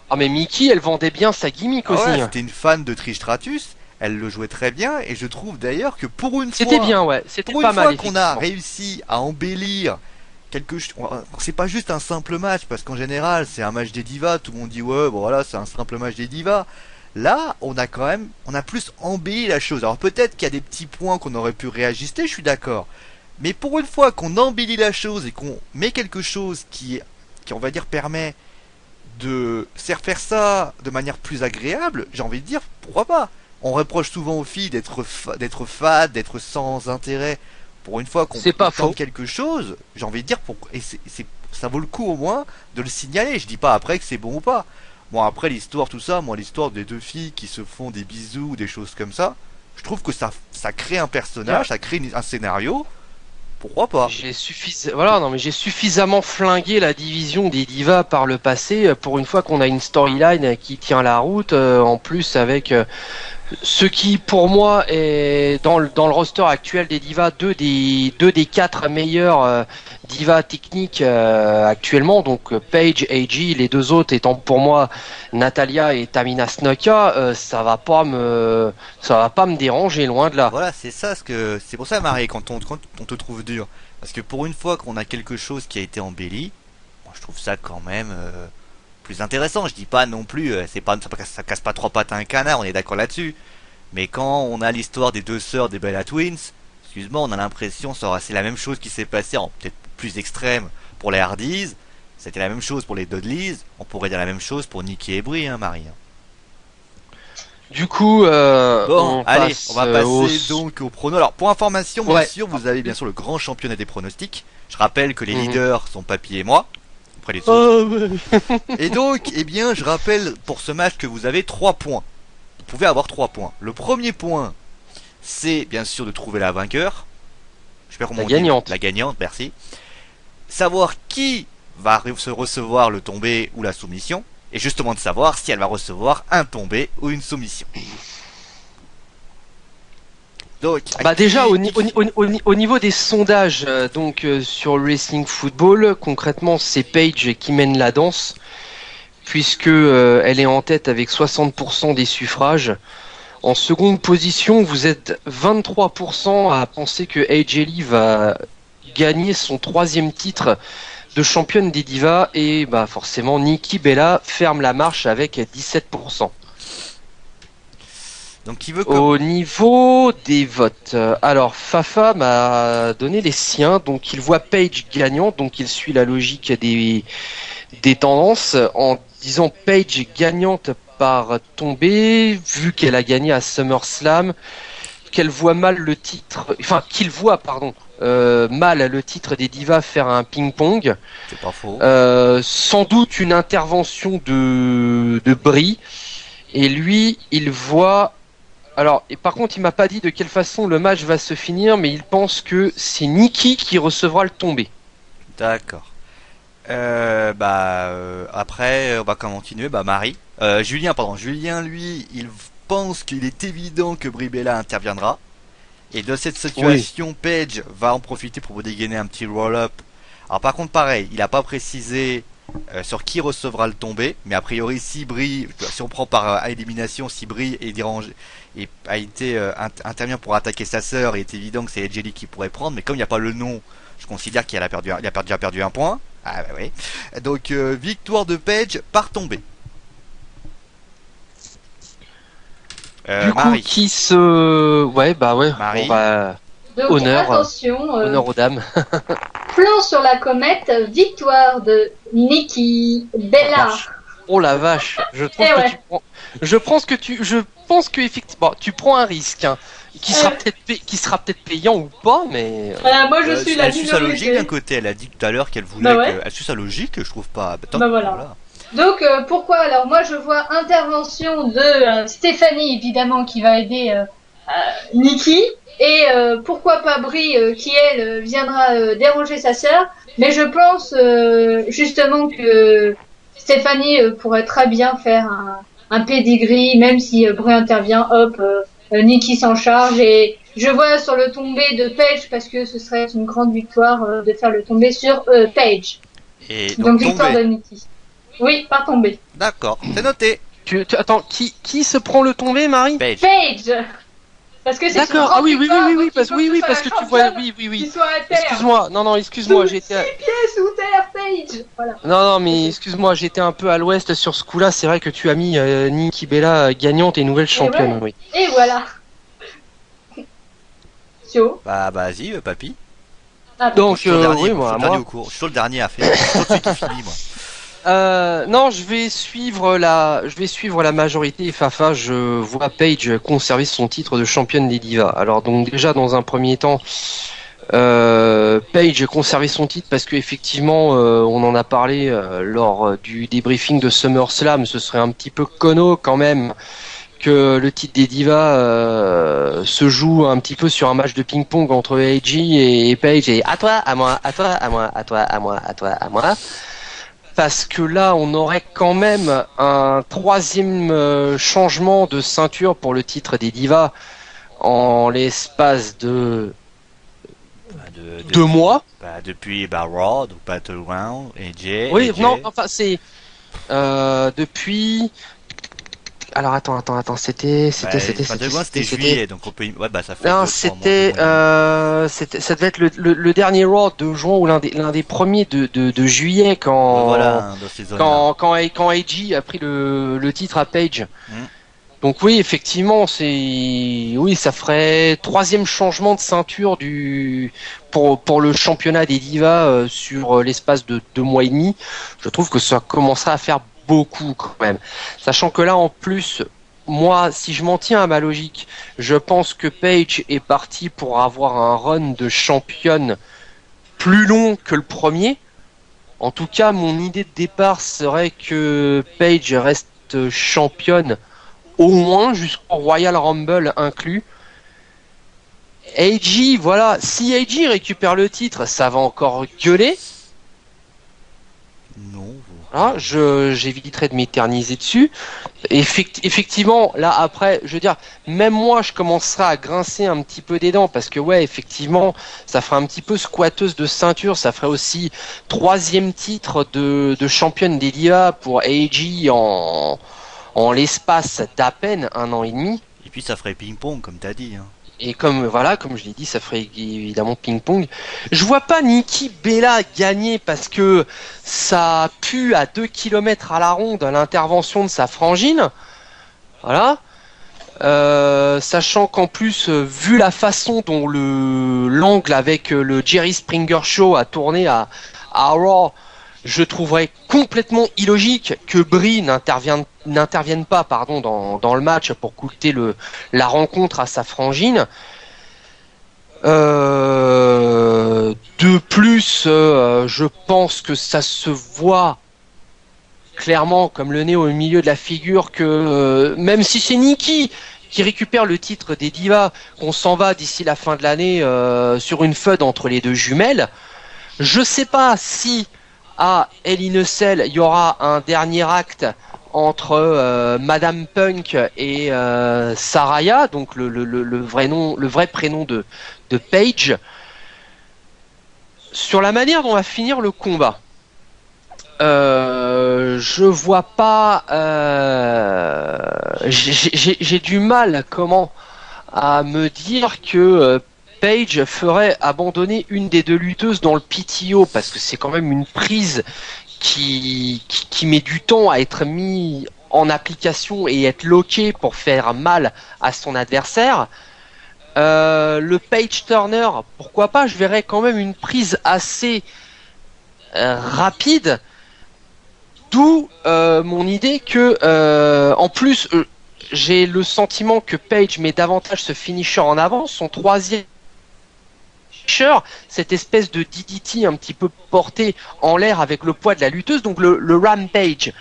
B: Ah mais Mickey, elle vendait bien sa gimmick
A: ah
B: aussi.
A: ouais,
B: Hein.
A: c'était une fan de Trish Stratus. Elle le jouait très bien et je trouve d'ailleurs que pour une
B: C'était
A: fois,
B: bien, ouais. C'était
A: pour
B: pas
A: une
B: mal.
A: fois qu'on a
B: Effectivement.
A: réussi à embellir quelque chose, c'est pas juste un simple match parce qu'en général c'est un match des divas. Tout le monde dit ouais, bon voilà, c'est un simple match des divas. Là, on a plus embelli la chose. Alors peut-être qu'il y a des petits points qu'on aurait pu réajuster, je suis d'accord. Mais pour une fois qu'on embellit la chose et qu'on met quelque chose qui on va dire permet de faire ça de manière plus agréable, j'ai envie de dire pourquoi pas. On reproche souvent aux filles d'être fades, d'être sans intérêt. Pour une fois qu'on
B: C'est pas
A: tente
B: faux.
A: quelque chose, j'ai envie de dire et ça vaut le coup au moins de le signaler. Je dis pas après que c'est bon ou pas. Bon après l'histoire tout ça, moi l'histoire des deux filles qui se font des bisous, des choses comme ça, je trouve que ça crée un personnage, ça crée un scénario. Pourquoi pas?
B: Voilà, non mais j'ai suffisamment flingué la division des divas par le passé pour une fois qu'on a une storyline qui tient la route en plus avec ce qui pour moi est dans le roster actuel des divas deux des quatre meilleurs divas techniques actuellement, donc Paige, AJ, les deux autres étant pour moi Natalia et Tamina Snuka, ça va pas me déranger, loin de là.
A: Voilà, c'est pour ça Marie quand on te trouve dur parce que pour une fois qu'on a quelque chose qui a été embelli, moi je trouve ça quand même plus intéressant. Je dis pas non plus ça casse pas trois pattes à un canard, on est d'accord là-dessus. Mais quand on a l'histoire des deux sœurs des Bella Twins, excuse-moi, on a l'impression c'est la même chose qui s'est passé en peut-être plus extrême pour les Hardys, c'était la même chose pour les Dudleys, on pourrait dire la même chose pour Nikki et Brie, hein, Marie.
B: Du coup,
A: Bon, allez, on va passer
B: au...
A: donc au prono. Alors, pour information, bien
B: Ouais.
A: sûr, vous avez bien sûr le grand championnat des pronostics. Je rappelle que les
B: Mhm.
A: leaders sont Papy et moi. Après les autres.
B: Oh, ouais.
A: Et donc, eh bien, je rappelle pour ce match que vous avez 3 points. Vous pouvez avoir 3 points. Le premier point, c'est bien sûr de trouver la vainqueur. Je sais pas comment
B: La
A: on dit.
B: gagnante.
A: La gagnante, merci. Savoir qui va se recevoir le tombé ou la soumission. Et justement de savoir si elle va recevoir un tombé ou une soumission. Donc,
B: Bah déjà au niveau des sondages sur Wrestling Football, concrètement c'est Paige qui mène la danse puisque elle est en tête avec 60% des suffrages. En seconde position, vous êtes 23% à penser que AJ Lee va gagner son 3e titre de championne des divas et bah forcément Nikki Bella ferme la marche avec 17%.
A: donc qui veut
B: Au niveau des votes, alors Fafa m'a donné les siens, donc il voit Paige gagnant, donc il suit la logique des tendances en disant Paige gagnante par tombée, vu qu'elle a gagné à SummerSlam, qu'elle voit mal le titre, enfin qu'il voit pardon mal le titre des divas faire un ping-pong,
A: c'est pas faux.
B: sans doute une intervention de Brie, et lui il voit. Alors, et par contre, il m'a pas dit de quelle façon le match va se finir, mais il pense que c'est Nikki qui recevra le tombé.
A: D'accord. Après, on va continuer. Marie. Julien, lui, il pense qu'il est évident que Brie Bella interviendra. Et de cette situation, Paige va en profiter pour vous dégainer un petit roll-up. Alors par contre, pareil, il a pas précisé sur qui recevra le tombé, mais a priori, si on prend par élimination, si Brie est dérangé et a été intervient pour attaquer sa sœur, il est évident que c'est Angelique qui pourrait prendre. Mais comme il n'y a pas le nom, je considère qu'il a déjà perdu un point. Ah bah oui. Donc victoire de Paige par tombée.
B: Du coup,
A: Marie.
B: qui se... Ouais,
A: Marie.
B: Bon, bah,
C: Donc
B: Honneur,
C: attention,
B: honneur aux dames.
C: plan sur la comète, victoire de Nikki Bella.
B: Oh la vache, je trouve
C: Eh
B: que
C: ouais.
B: tu prends... Je pense que effectivement, tu prends un risque, hein, qui sera peut-être payant ou pas, mais...
C: Voilà, moi je suis la
A: Elle suit sa logique d'un
C: minorité.
A: côté. Elle a dit tout à l'heure qu'elle voulait.
C: Bah ouais.
A: Elle suit sa logique, je trouve pas.
C: Bah voilà. Donc pourquoi alors moi je vois intervention de Stéphanie évidemment qui va aider Nikki et pourquoi pas Brie qui elle viendra déranger sa sœur, mais je pense justement que Stéphanie pourrait très bien faire un pedigree même si Brie intervient, hop Nikki s'en charge et je vois sur le tombé de Paige parce que ce serait une grande victoire de faire le tombé sur Paige.
A: Et
C: Donc
A: donc
C: victoire de
A: tombé.
C: Nikki. Oui, pas tombé.
A: D'accord, c'est noté.
B: Attends, qui se prend le tombé, Marie?
A: Paige.
C: Page. Parce que c'est
B: D'accord, ah oui, parce que tu vois, oui.
C: Qui soit à terre.
B: Excuse-moi, j'étais...
C: Pieds sous terre, Page. Voilà.
B: Non, mais excuse-moi, j'étais un peu à l'ouest sur ce coup-là, c'est vrai que tu as mis Nikki Bella gagnante et nouvelle championne, oui.
C: Et voilà. Sio.
A: Bah vas-y, papy.
C: Ah,
B: Donc,
A: Je suis le dernier,
B: oui,
A: je suis
B: moi,
A: le dernier au cours. Je suis le dernier à faire. Je suis celui qui finit, moi.
B: non, je vais suivre la majorité. Fafa, je vois Paige conserver son titre de championne des divas. Alors donc déjà dans un premier temps, Paige conserver son titre parce que effectivement, on en a parlé lors du débriefing de SummerSlam. Ce serait un petit peu conno quand même que le titre des divas se joue un petit peu sur un match de ping-pong entre AJ et Paige et à toi, à moi, à toi, à moi, à toi, à moi, à toi, à moi. Parce que là, on aurait quand même un troisième changement de ceinture pour le titre des divas en l'espace de
A: Bah,
B: 2 mois.
A: Bah, depuis Raw, donc Battleground, AJ.
B: Oui,
A: AJ.
B: non, enfin c'est depuis. Alors attends, c'était
A: Battleground c'était juillet, donc on peut. Ouais, bah ça fait.
B: Non,
A: 2-3 mois,
B: c'était, ça devait être le dernier Raw de juin ou l'un des premiers de juillet quand
A: Voilà, dans ces zones-là.
B: quand AJ a pris le titre à Paige.
A: Mm.
B: Donc oui, effectivement, ça ferait troisième changement de ceinture pour le championnat des divas sur l'espace de 2 mois et demi. Je trouve que ça commencerait à faire beaucoup quand même. Sachant que là, en plus, moi, si je m'en tiens à ma logique, je pense que Paige est partie pour avoir un run de championne plus long que le premier. En tout cas, mon idée de départ serait que Paige reste championne au moins jusqu'au Royal Rumble inclus. AJ, voilà, si AJ récupère le titre, ça va encore gueuler.
A: Non.
B: Hein, j'éviterai de m'éterniser dessus. Effectivement, là après, je veux dire, même moi, je commencerai à grincer un petit peu des dents parce que ouais, effectivement, ça ferait un petit peu squatteuse de ceinture. Ça ferait aussi troisième titre de championne des divas pour AJ en l'espace d'à peine 1 an et demi.
A: Et puis ça ferait ping-pong, comme t'as dit. Hein.
B: Et comme je l'ai dit, ça ferait évidemment ping-pong. Je vois pas Nikki Bella gagner parce que ça pue à 2 km à la ronde l'intervention de sa frangine. Voilà. Sachant qu'en plus, vu la façon dont l'angle avec le Jerry Springer Show a tourné à Raw, je trouverais complètement illogique que Brie n'intervienne pas dans le match pour coûter la rencontre à sa frangine. De plus, je pense que ça se voit clairement comme le nez au milieu de la figure que même si c'est Nikki qui récupère le titre des divas, qu'on s'en va d'ici la fin de l'année sur une feud entre les deux jumelles, je sais pas si à Hell in a Cell, il y aura un dernier acte entre Madame Punk et Saraya, donc le vrai prénom de Paige. Sur la manière dont va finir le combat, je vois pas. J'ai du mal à me dire que Paige ferait abandonner une des deux lutteuses dans le PTO parce que c'est quand même une prise qui met du temps à être mis en application et être loqué pour faire mal à son adversaire. Le page turner, pourquoi pas, je verrais quand même une prise assez rapide, d'où mon idée que en plus j'ai le sentiment que Page met davantage ce finisher en avant, son troisième finisher, cette espèce de DDT un petit peu porté en l'air avec le poids de la lutteuse, donc le Rampage.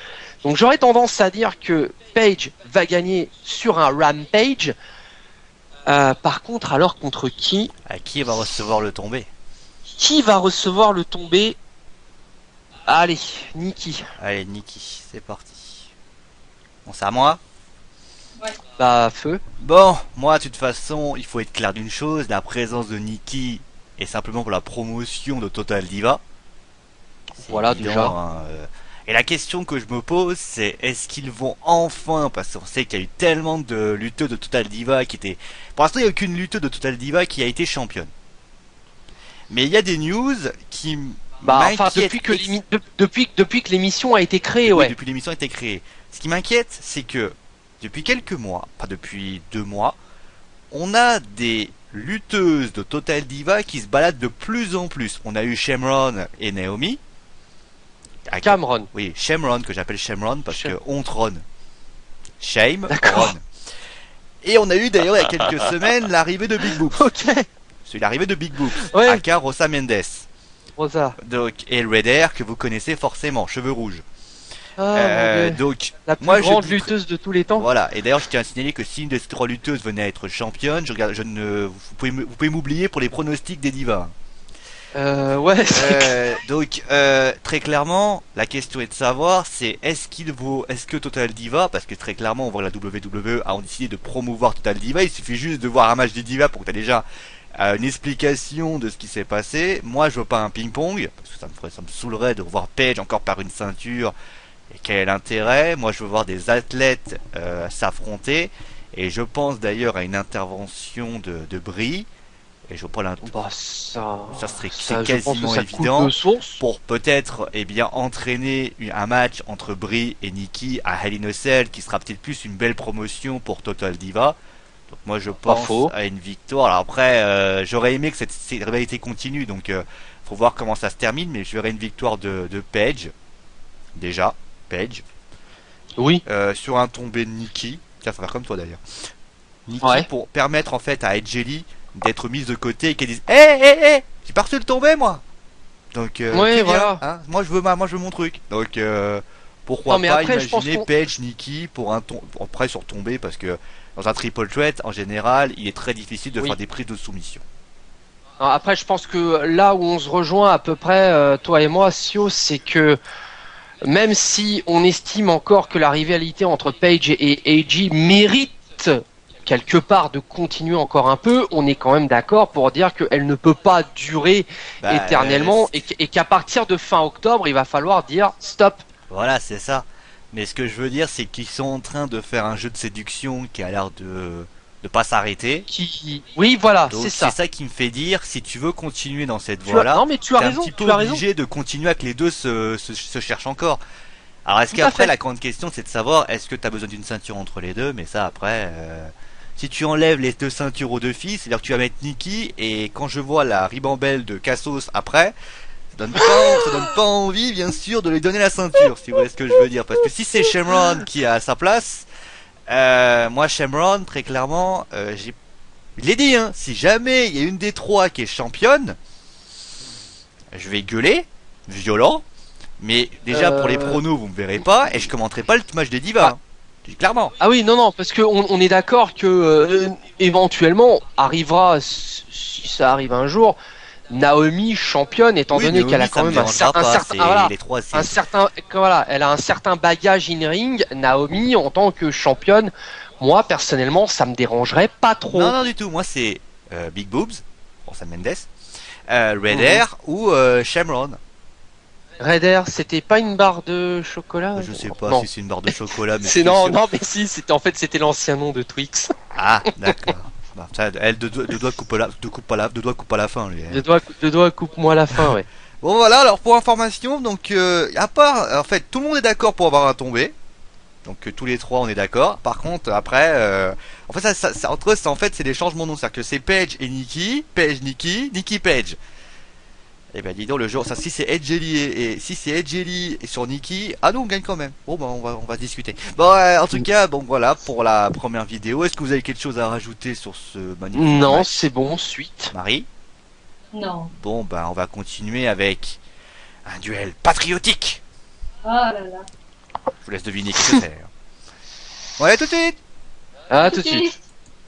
B: Donc j'aurais tendance à dire que Page va gagner sur un Rampage. Par contre, alors contre qui?
A: Qui va recevoir le tombé?
B: Qui va recevoir le tombé? Allez, Nikki.
A: Allez, Nikki, c'est parti. Bon, c'est à moi?
B: Bah, feu.
A: Bon, moi, de toute façon, il faut être clair d'une chose, la présence de Nikki est simplement pour la promotion de Total Diva. C'est
B: Voilà,
A: évident,
B: déjà.
A: hein, Et la question que je me pose, c'est est-ce qu'ils vont enfin, parce qu'on sait qu'il y a eu tellement de lutteuses de Total Diva qui étaient... Pour l'instant, il n'y a aucune lutteuse de Total Diva qui a été championne. Mais il y a des news qui
B: Bah, enfin,
A: m'inquiètent.
B: depuis que l'émission a été créée,
A: Oui,
B: ouais.
A: depuis l'émission a été créée. Ce qui m'inquiète, c'est que depuis quelques mois, pas depuis 2 mois, on a des lutteuses de Total Diva qui se baladent de plus en plus. On a eu Shamron et Naomi.
B: Cameron.
A: Oui, Shamron, que j'appelle Shamron parce
B: Sham-
A: que honte Ron. Shame
B: D'accord.
A: Ron. Et on a eu d'ailleurs il y a quelques semaines l'arrivée de Big Boobs.
B: Ok.
A: C'est l'arrivée de Big Boobs.
B: Ouais.
A: Aka Rosa Mendes.
B: Rosa.
A: Donc, et Red Air que vous connaissez forcément, cheveux rouges.
B: Ah, mon Dieu.
A: Donc,
B: La plus
A: moi, je
B: grande
A: dis-
B: lutteuse de tous les temps.
A: voilà. Et d'ailleurs, je tiens à signaler que si une de ces 3 lutteuses venait à être championne, vous pouvez m'oublier pour les pronostics des divas.
B: Ouais.
A: Donc, très clairement, la question est de savoir, c'est est-ce que Total Diva, parce que très clairement, on voit que la WWE a décidé de promouvoir Total Diva, il suffit juste de voir un match des divas pour que tu aies déjà une explication de ce qui s'est passé. Moi, je veux pas un ping-pong, parce que ça me saoulerait de revoir Paige encore par une ceinture. Et quel est l'intérêt? Moi, je veux voir des athlètes s'affronter. Et je pense d'ailleurs à une intervention de Brie. Et je vois pas
B: Bah, ça
A: c'est
B: je pense que
A: quasiment
B: ça coule
A: évident
B: de source.
A: pour peut-être entraîner un match entre Brie et Nikki à Hell in a Cell qui sera peut-être plus une belle promotion pour Total Diva. Donc moi je pense
B: faux.
A: à une victoire. Alors après j'aurais aimé que cette rivalité continue, donc faut voir comment ça se termine, mais je verrais une victoire de Paige. Déjà, Paige.
B: Oui.
A: Sur un tombé de Nikki. Tiens, ça va faire comme toi d'ailleurs. Nikki
B: Ouais.
A: pour permettre en fait à Edgely d'être mise de côté et qu'elle dise hé, j'ai pas reçu le tombé moi. Donc
B: Ouais,
A: tu viens,
B: voilà.
A: hein, moi je veux mon truc. Donc pourquoi
B: Non, mais
A: pas
B: après, je pense
A: imaginer
B: qu'on-
A: Paige, Nikki pour après sur tombé, parce que dans un triple threat en général, il est très difficile de
B: Oui.
A: faire des prises de soumission.
B: Alors, après, je pense que là où on se rejoint à peu près, toi et moi, Sio, c'est que même si on estime encore que la rivalité entre Paige et AJ mérite quelque part de continuer encore un peu, on est quand même d'accord pour dire qu'elle ne peut pas durer
A: Bah,
B: éternellement et qu'à partir de fin octobre, il va falloir dire stop.
A: Voilà, c'est ça. Mais ce que je veux dire, c'est qu'ils sont en train de faire un jeu de séduction qui a l'air de pas s'arrêter.
B: Oui, voilà,
A: Donc
B: c'est ça.
A: c'est ça qui me fait dire, si tu veux continuer dans cette
B: Tu as-
A: voie-là,
B: Non, mais tu as
A: t'es
B: raison,
A: un petit peu
B: tu as raison.
A: obligé de continuer à que les deux se cherchent encore. Alors est-ce
B: Tout à
A: qu'après
B: fait.
A: la grande question c'est de savoir est-ce que tu as besoin d'une ceinture entre les deux, mais ça après si tu enlèves les 2 ceintures aux 2 filles, c'est-à-dire que tu vas mettre Nikki, et quand je vois la ribambelle de Cassos après, ça donne pas envie bien sûr de lui donner la ceinture, si vous voyez ce que je veux dire, parce que si c'est Shamron qui est à sa place, moi Shamron très clairement je l'ai dit, hein, si jamais il y a une des 3 qui est championne, je vais gueuler, violent, mais déjà pour les pronos vous me verrez pas, et je commenterai pas le match des divas, hein. Je dis clairement.
B: Ah oui, non, parce que on est d'accord que éventuellement arrivera, si ça arrive un jour, Naomi championne, étant
A: Oui,
B: donné
A: Naomi,
B: qu'elle a
A: ça
B: quand
A: me
B: même un
A: dérangera
B: certain,
A: pas,
B: certain,
A: c'est
B: voilà,
A: les 3 c'est
B: un certain, voilà, elle a un certain bagage in ring. Naomi en tant que championne, moi personnellement, ça me dérangerait pas trop.
A: Non, non du tout, moi c'est Big Boobs, Rosa Mendes, Red
B: Mhm.
A: Air ou Shamron.
B: Raider, c'était pas une barre de chocolat?
A: Je sais pas
B: Non.
A: si c'est une barre de chocolat, mais
B: C'est
A: je suis
B: non,
A: sûr.
B: non, mais si, c'était en fait c'était l'ancien nom de Twix.
A: Ah, d'accord. Bah, ça, elle deux doigts coupe à la fin lui.
B: Deux doigts coupe-moi la fin, ouais.
A: Bon voilà, alors pour information, donc à part, en fait, tout le monde est d'accord pour avoir un tombé. Donc tous les trois on est d'accord. Par contre après, en fait ça entre eux, en fait c'est des changements de nom, c'est-à-dire que c'est Paige et Nikki, Paige Nikki, Nikki Paige. Eh ben dis donc le jour, ça si c'est Edge Ellie et si c'est Edge Ellie et sur Nikki, ah non on gagne quand même. Bon bah on va discuter. Bon en tout cas donc voilà pour la première vidéo. Est-ce que vous avez quelque chose à rajouter sur ce magnifique
B: Non,
A: match
B: c'est bon, suite.
A: Marie?
C: Non.
A: Bon bah on va continuer avec un duel patriotique.
C: Oh là là.
A: Je vous laisse deviner qui que c'est. Bon allez tout de suite.
B: À tout de suite.